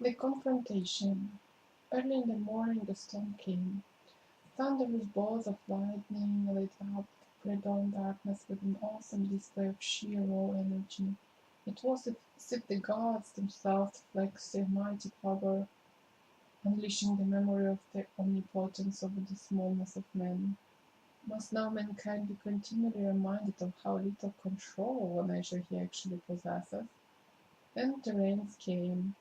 The confrontation. Early in the morning the storm came. Thunderous balls of lightning lit up the pre-dawn darkness with an awesome display of sheer raw energy. It was as if the gods themselves flexed their mighty power, unleashing the memory of their omnipotence over the smallness of men. Must now mankind be continually reminded of how little control over nature he actually possesses? Then the rains came.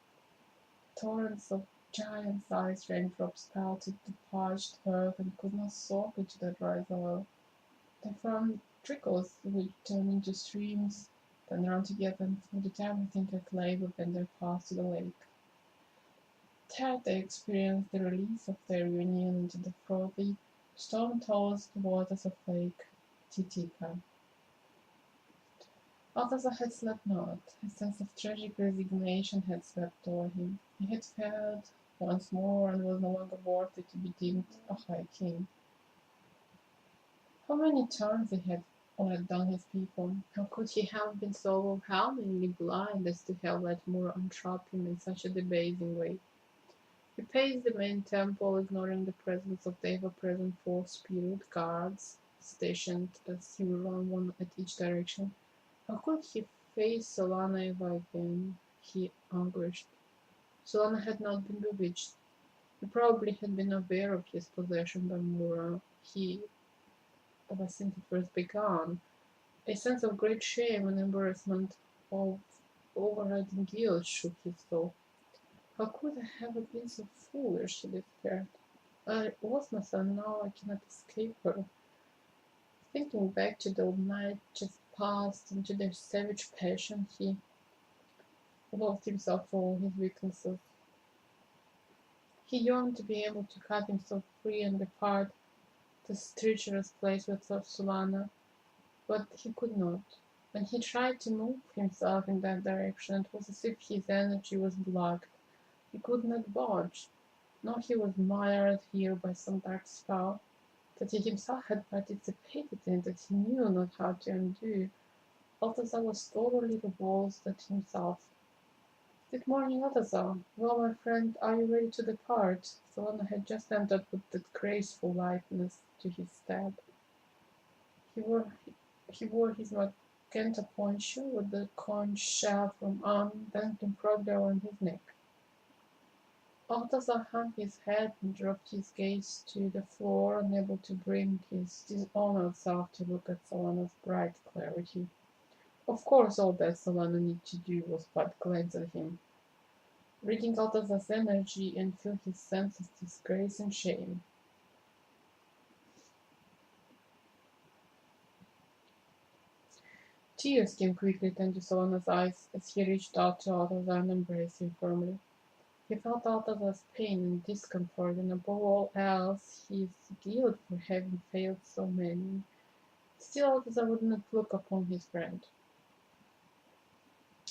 Torrents of giant-sized raindrops pelted the parched earth and could not soak into the dry soil. They formed trickles which turned into streams, then ran together and flooded everything that lay within their path to the lake. There they experienced the release of their union into the frothy, storm-tossed waters of Lake Titicaca. Balthazar had slept not. A sense of tragic resignation had swept o'er him. He had failed once more and was no longer worthy to be deemed a high king. How many turns he had done his people! How could he have been so overwhelmingly blind as to have let Mura entrap him in such a debasing way? He paced the main temple, ignoring the presence of the ever-present 4 spirit guards stationed as he would run one at each direction. How could he face Solana ever again? He anguished. Solana had not been bewitched. He probably had been aware of his possession by Mura. Ever since it first began, a sense of great shame and embarrassment, of overriding guilt shook his soul. How could I have been so foolish? He despaired. I was my son, now I cannot escape her. Thinking back to the old night just past and to their savage passion, he loathed himself for all his weaknesses. He yearned to be able to cut himself free and depart this treacherous place with Solana, but he could not. When he tried to move himself in that direction, it was as if his energy was blocked. He could not budge. Now he was mired here by some dark spell that he himself had participated in, that he knew not how to undo. Balthazar was totally revolted at himself. Good morning, Balthazar. Well, my friend, are you ready to depart? Solana had just entered with that graceful lightness to his step. He wore his magenta poncho with the conch shell from bent embroidery on his neck. Balthazar hung his head and dropped his gaze to the floor, unable to bring his dishonored self to look at Solana's bright clarity. Of course, all that Solana needed to do was but glance at him, reading Balthazar's energy and feel his sense of disgrace and shame. Tears came quickly into Solana's eyes as he reached out to Balthazar and embraced him firmly. He felt Balthazar's pain and discomfort, and above all else his guilt for having failed so many. Still, Balthazar would not look upon his friend.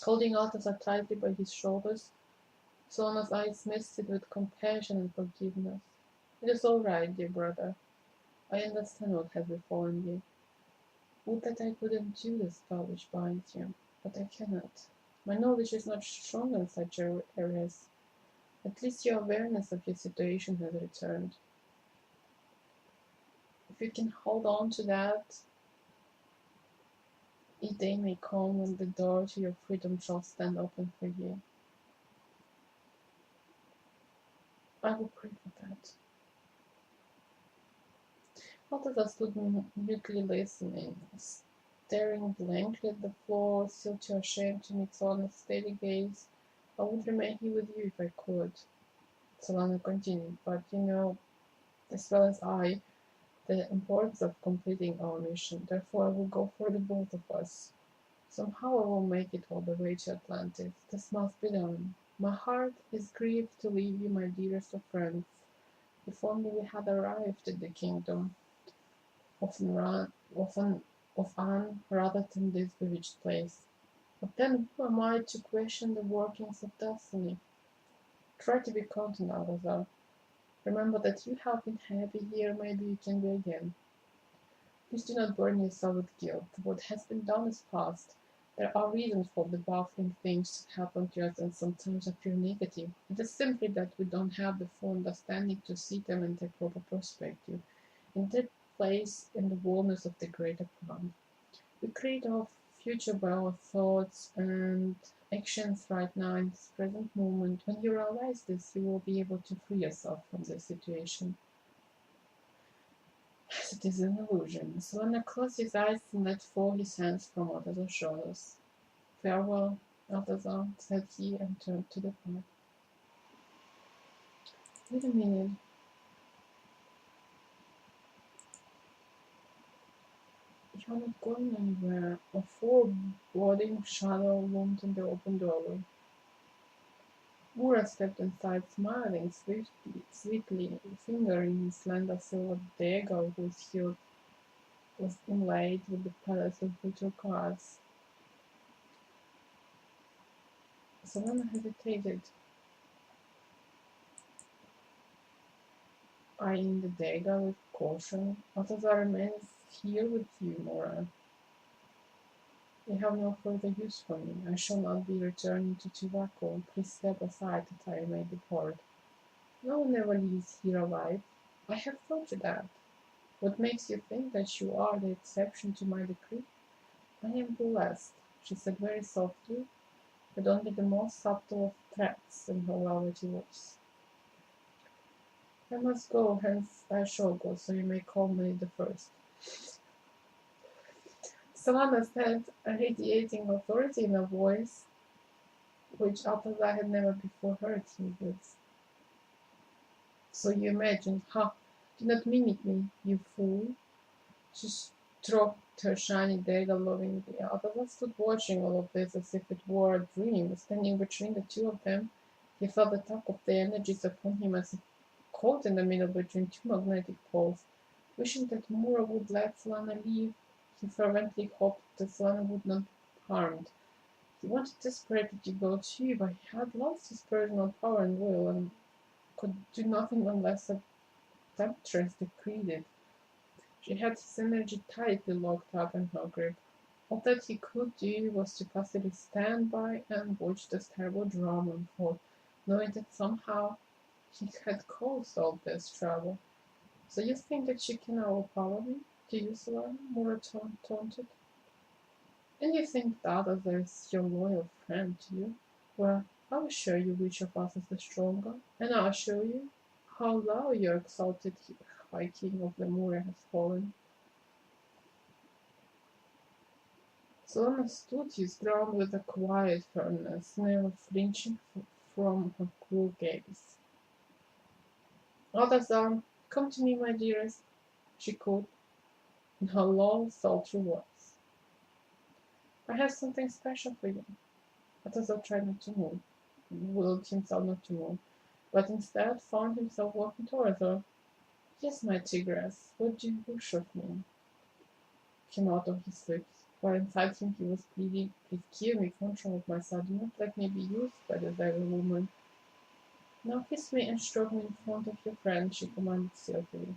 Holding Balthazar tightly by his shoulders, Solana's eyes misted with compassion and forgiveness. It is all right, dear brother. I understand what has befallen you. Would that I could undo the spell which binds you, but I cannot. My knowledge is not strong in such areas. At least your awareness of your situation has returned. If you can hold on to that, a day may come when the door to your freedom shall stand open for you. I will pray for that. Balthazar stood mutely listening, staring blankly at the floor, still too ashamed to meet Solana's steady gaze. I would remain here with you if I could, Solana continued, but you know, as well as I, the importance of completing our mission. Therefore, I will go for the both of us. Somehow I will make it all the way to Atlantis. This must be done. My heart is grieved to leave you, my dearest of friends. If only we had arrived at the kingdom of An rather than this bewitched place. But then who am I to question the workings of destiny? Try to be content, Alazar. Remember that you have been happy here, maybe you can be again. Please do not burn yourself with guilt. What has been done is past. There are reasons for the baffling things that happen to us and sometimes appear negative. It is simply that we don't have the full understanding to see them in their proper perspective, in their place in the wholeness of the greater plan. We create our future by our thoughts and actions right now in this present moment. When you realize this, you will be able to free yourself from the situation. As it is an illusion. Solana closed his eyes and let fall his hands from Balthazar's shoulders. Farewell, Balthazar, said he, and turned to depart. Wait a minute. You're not going anywhere. A foreboding shadow loomed in the open doorway. Mura stepped inside, smiling sweetly, fingering his slender silver dagger whose hilt was inlaid with the palace of brutal cards. Solana hesitated, eyeing the dagger with caution. Balthazar remains here with you, Mora. You have no further use for me. I shall not be returning to Chivaco. Please step aside that I may depart. No one ever leaves here alive. I have thought you that. What makes you think that you are the exception to my decree? I am blessed, she said very softly, but only the most subtle of threats in her velvety voice. I must go, hence I shall go, so you may call me the first. Solana said, radiating authority in a voice which Balthazar had never before heard him with. So you imagine, ha! Do not mimic me, you fool. She stroked her shiny dagger lovingly. Balthazar stood watching all of this as if it were a dream. Standing between the two of them, he felt the tug of their energies upon him as if caught in the middle between two magnetic poles. Wishing that Mura would let Solana leave, he fervently hoped that Solana would not be harmed. He wanted desperately to go too, but he had lost his personal power and will, and could do nothing unless a temptress decreed it. She had his energy tightly locked up in her grip. All that he could do was to passively stand by and watch this terrible drama unfold, knowing that somehow he had caused all this trouble. So you think that you can overpower me? Do you, Solana? Mura taunted. And you think that other is your loyal friend, do you? Well, I will show you which of us is the stronger, and I'll show you how low your exalted high king of Lemuria has fallen. Solana stood his ground with a quiet firmness, never flinching from her cruel gaze. Balthazar, come to me, my dearest, she called in her low, sultry voice. I have something special for you. Balthazar tried not to move, willed himself not to move, but instead found himself walking towards her. Yes, my tigress, what do you wish of me? Came out of his lips, while inside him he was pleading, please give me control of myself, do not let me be used by the devil woman. Now kiss me and stroke me in front of your friend, she commanded silkily.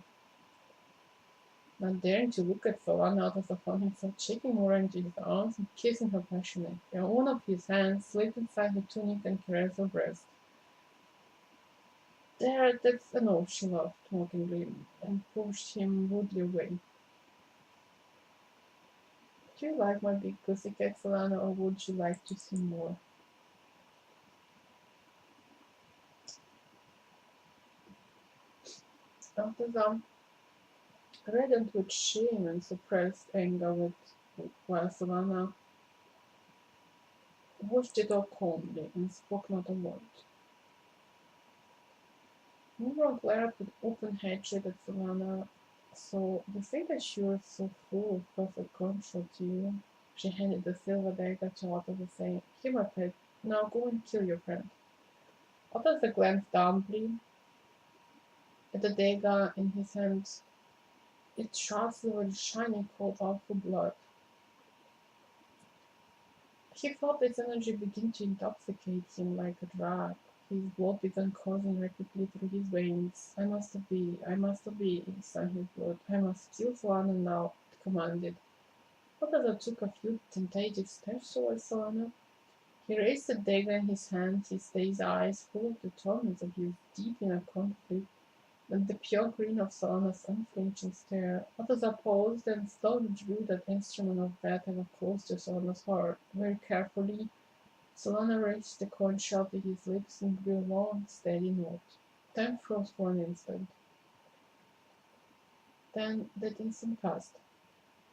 Not daring to look at Solana, Balthazar found himself shaking her into his arms and kissing her passionately, and one of his hands slipped inside her tunic and caressed her breast. There, that's enough, she laughed mockingly, and pushed him rudely away. Do you like my big pussycat, Solana, or would you like to see more? Balthazar reddened with shame and suppressed anger while Solana watched it all calmly and spoke not a word. Mura glared with open hatred at Solana. So, you think that you're so full of perfect control, do you? She handed the silver dagger to Balthazar, saying, here, my pet, now go and kill your friend. Balthazar glanced dumbly at the dagger in his hand. Its sharp silver shining cold out for blood. He felt its energy begin to intoxicate him like a drug. His blood began coursing rapidly through his veins. I must obey, sang his blood. I must kill Solana now, it commanded. Balthazar took a few tentative steps towards Solana. He raised the dagger in his hand, his dazed eyes full of the torments of youth deep in a conflict, and the pure green of Solana's unflinching stare. Balthazar paused and slowly drew that instrument of battle close to Solana's heart. Very carefully, Solana raised the coin shell to his lips and blew a long, steady note. Time froze for an instant. Then that instant passed.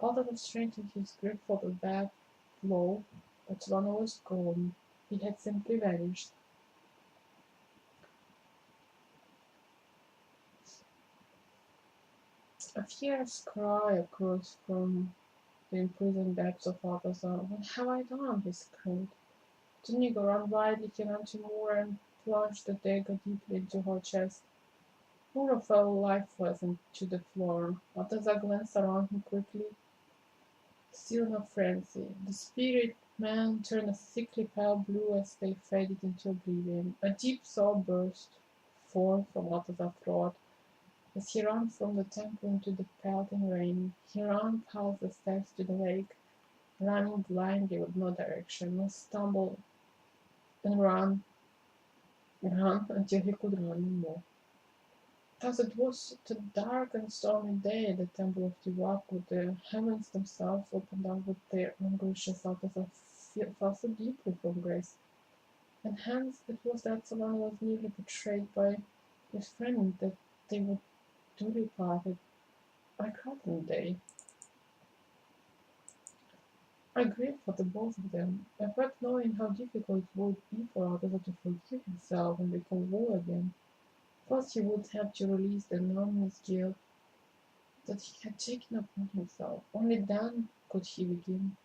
Balthazar strengthened his grip for the bad blow, but Solana was gone. He had simply vanished. A fierce cry arose from the imprisoned depths of Balthazar. What have I done? He screamed. The nigger ran wildly. He ran to Moore and plunged the dagger deeply into her chest. Moore fell lifeless to the floor. Balthazar glanced around him quickly, still in a frenzy. The spirit man turned a sickly pale blue as they faded into oblivion. A deep sob burst forth from Balthazar's throat as he ran from the temple into the pelting rain. He ran past the steps to the lake, running blindly with no direction, no stumble, and ran until he could run no more. As it was a dark and stormy day at the temple of Tiwak, the heavens themselves opened up with their ungracious Balthazar fell so deeply from grace, and hence it was that Solana was nearly betrayed by his friend that they would duly parted. I cried one day. I grieved for the both of them. I wept knowing how difficult it would be for Balthazar to forgive himself and become whole again. First he would have to release the enormous guilt that he had taken upon himself. Only then could he begin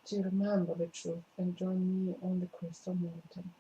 to remember the truth and join me on the crystal mountain.